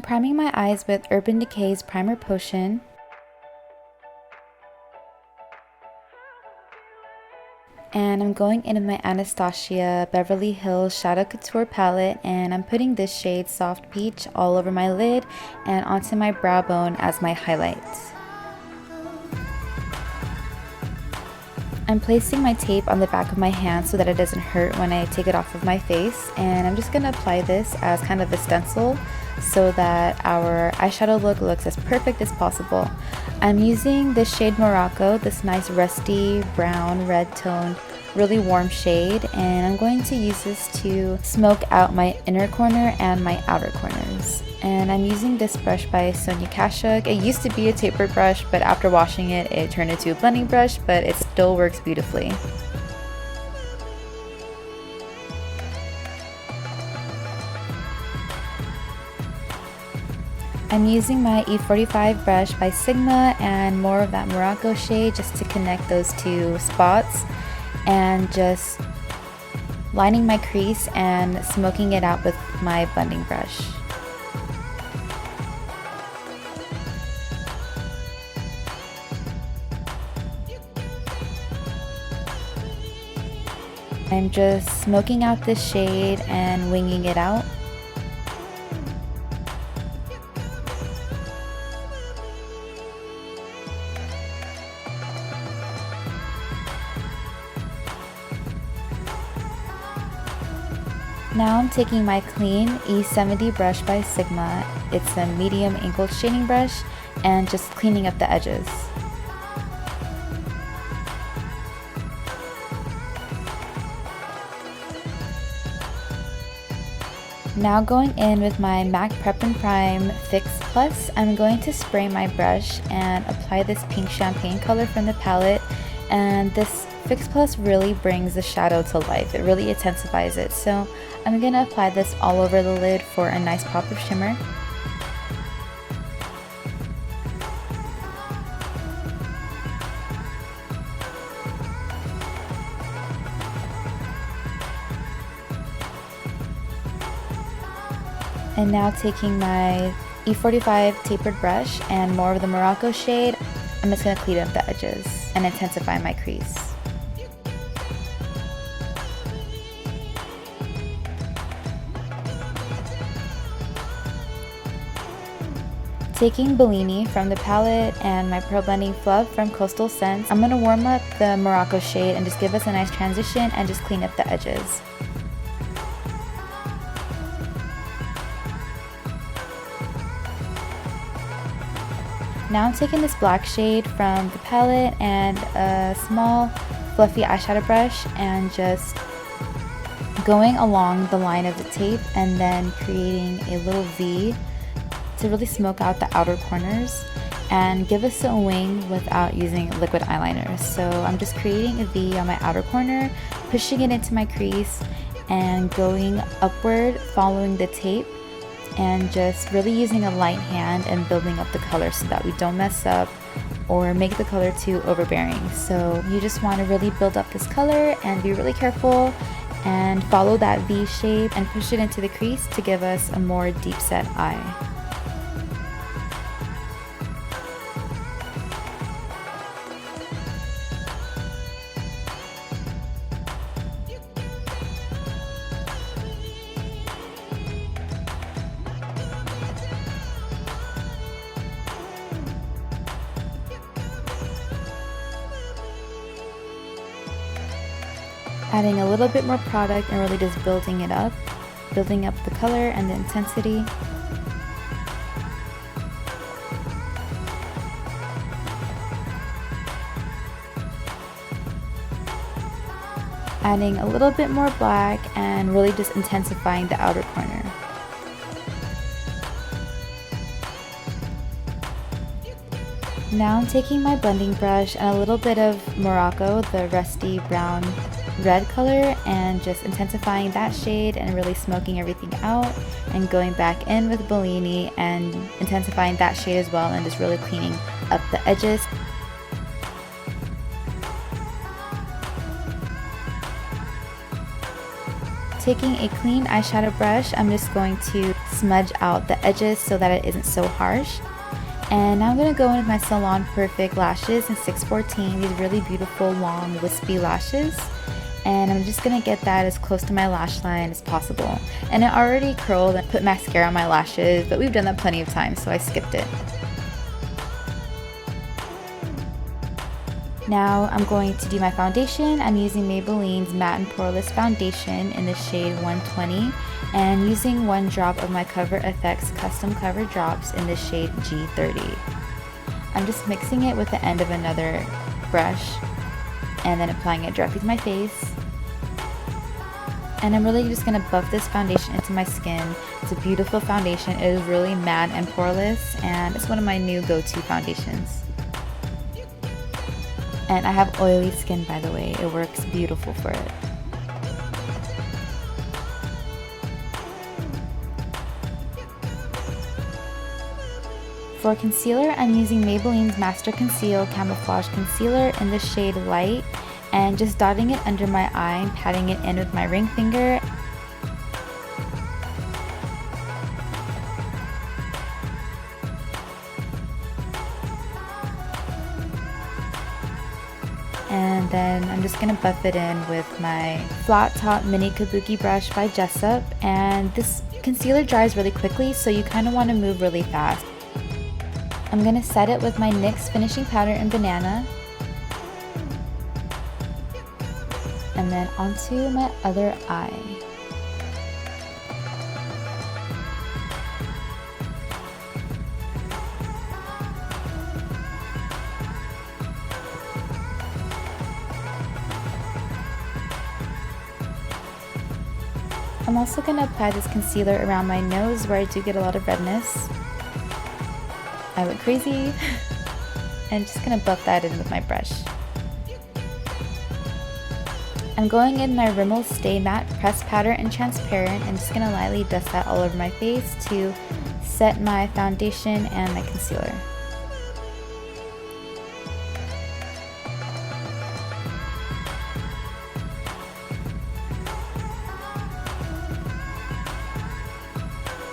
priming my eyes with Urban Decay's Primer Potion. And I'm going in with my Anastasia Beverly Hills Shadow Couture palette, and I'm putting this shade Soft Peach all over my lid and onto my brow bone as my highlights. I'm placing my tape on the back of my hand so that it doesn't hurt when I take it off of my face, and I'm just going to apply this as kind of a stencil so that our eyeshadow look looks as perfect as possible. I'm using this shade Morocco, this nice rusty brown red toned really warm shade, and I'm going to use this to smoke out my inner corner and my outer corners. And I'm using this brush by Sonia Kashuk. It used to be a tapered brush, but after washing it, it turned into a blending brush, but it still works beautifully. I'm using my E45 brush by Sigma and more of that Morocco shade just to connect those two spots, and just lining my crease and smoking it out with my blending brush. I'm just smoking out this shade and winging it out. Now I'm taking my clean E70 brush by Sigma. It's a medium angled shading brush, and just cleaning up the edges. Now going in with my MAC Prep+Prime Fix Plus, I'm going to spray my brush and apply this pink champagne color from the palette, and this Fix Plus really brings the shadow to life. It really intensifies it, so I'm going to apply this all over the lid for a nice pop of shimmer. And now taking my E45 tapered brush and more of the Morocco shade, I'm just going to clean up the edges and intensify my crease. Taking Bellini from the palette and my Pearl Blending Fluff from Coastal Scents, I'm going to warm up the Morocco shade and just give us a nice transition and just clean up the edges. Now I'm taking this black shade from the palette and a small fluffy eyeshadow brush and just going along the line of the tape and then creating a little V to really smoke out the outer corners and give us a wing without using liquid eyeliner. So I'm just creating a V on my outer corner, pushing it into my crease and going upward following the tape, and just really using a light hand and building up the color so that we don't mess up or make the color too overbearing. So you just want to really build up this color and be really careful and follow that V shape and push it into the crease to give us a more deep set eye. Adding a little bit more product and really just building it up, building up the color and the intensity. Adding a little bit more black and really just intensifying the outer corner. Now I'm taking my blending brush and a little bit of Morocco, the rusty brown red color, and just intensifying that shade and really smoking everything out, and going back in with Bellini and intensifying that shade as well and just really cleaning up the edges. Taking a clean eyeshadow brush, I'm just going to smudge out the edges so that it isn't so harsh. And now I'm going to go in with my Salon Perfect lashes in 614, these really beautiful long wispy lashes. And I'm just going to get that as close to my lash line as possible. And I already curled and put mascara on my lashes, but we've done that plenty of times, so I skipped it. Now I'm going to do my foundation. I'm using Maybelline's Matte and Poreless Foundation in the shade 120 and using 1 drop of my Cover FX Custom Cover Drops in the shade G30. I'm just mixing it with the end of another brush and then applying it directly to my face. And I'm really just going to buff this foundation into my skin. It's a beautiful foundation. It is really matte and poreless, and it's one of my new go-to foundations. And I have oily skin, by the way. It works beautiful for it. For concealer, I'm using Maybelline's Master Conceal Camouflage Concealer in the shade Light, and just dotting it under my eye and patting it in with my ring finger. And then I'm just going to buff it in with my Flat Top Mini Kabuki brush by Jessup. And this concealer dries really quickly, so you kind of want to move really fast. I'm going to set it with my NYX Finishing Powder in Banana. And then onto my other eye. I'm also going to apply this concealer around my nose where I do get a lot of redness. I went crazy. And just going to buff that in with my brush. I'm going in my Rimmel Stay Matte Pressed Powder in Transparent and just going to lightly dust that all over my face to set my foundation and my concealer.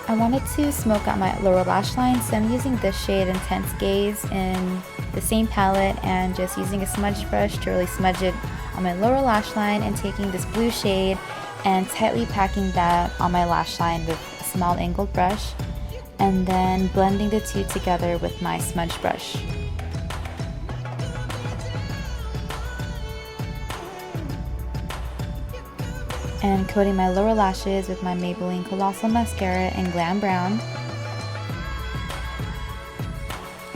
I wanted to smoke out my lower lash line, so I'm using this shade Intense Gaze in the same palette and just using a smudge brush to really smudge it on my lower lash line, and taking this blue shade and tightly packing that on my lash line with a small angled brush, and then blending the two together with my smudge brush. And coating my lower lashes with my Maybelline Colossal Mascara in Glam Brown.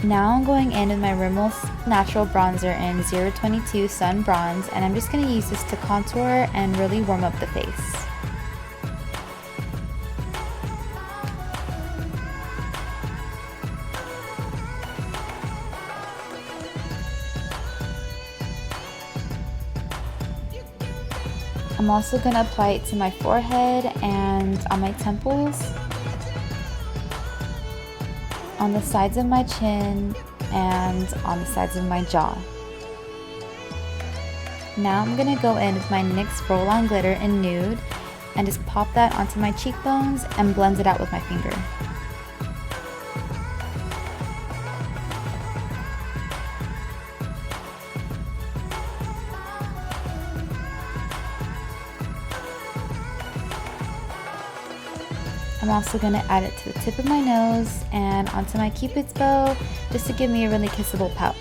Now I'm going in with my Rimmel Natural Bronzer in 022 Sun Bronze, and I'm just going to use this to contour and really warm up the face. I'm also going to apply it to my forehead and on my temples, on the sides of my chin, and on the sides of my jaw. Now I'm going to go in with my NYX Roll On Glitter in Nude and just pop that onto my cheekbones and blend it out with my finger. I'm also going to add it to the tip of my nose and onto my Cupid's bow just to give me a really kissable pout.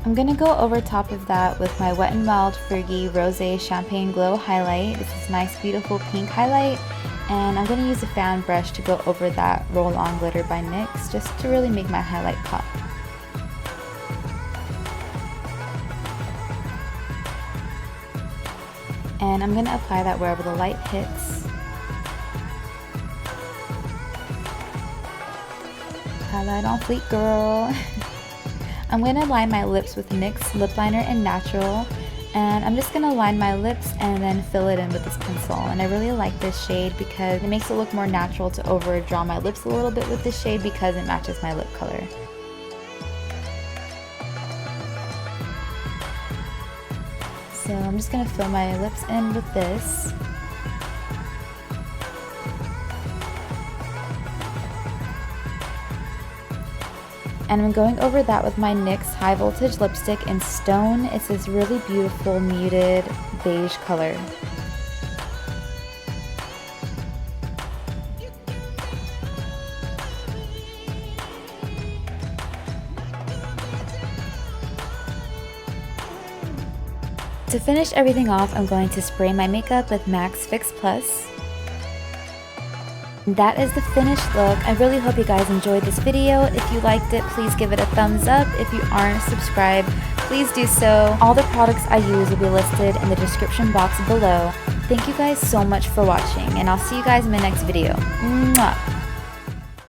I'm going to go over top of that with my Wet n Wild Fergie Rosé Champagne Glow highlight. This is nice beautiful pink highlight, and I'm going to use a fan brush to go over that Roll On Glitter by NYX just to really make my highlight pop. And I'm going to apply that wherever the light hits. Highlight on fleek, girl. I'm going to line my lips with NYX Lip Liner in Natural. And I'm just going to line my lips and then fill it in with this pencil. And I really like this shade because it makes it look more natural to overdraw my lips a little bit with this shade because it matches my lip color. So I'm just going to fill my lips in with this. And I'm going over that with my NYX High Voltage Lipstick in Stone. It's this really beautiful muted beige color. To finish everything off, I'm going to spray my makeup with NYX Fix Plus. That is the finished look. I really hope you guys enjoyed this video. If you liked it, please give it a thumbs up. If you aren't subscribed, please do so. All the products I use will be listed in the description box below. Thank you guys so much for watching, and I'll see you guys in my next video. Mwah!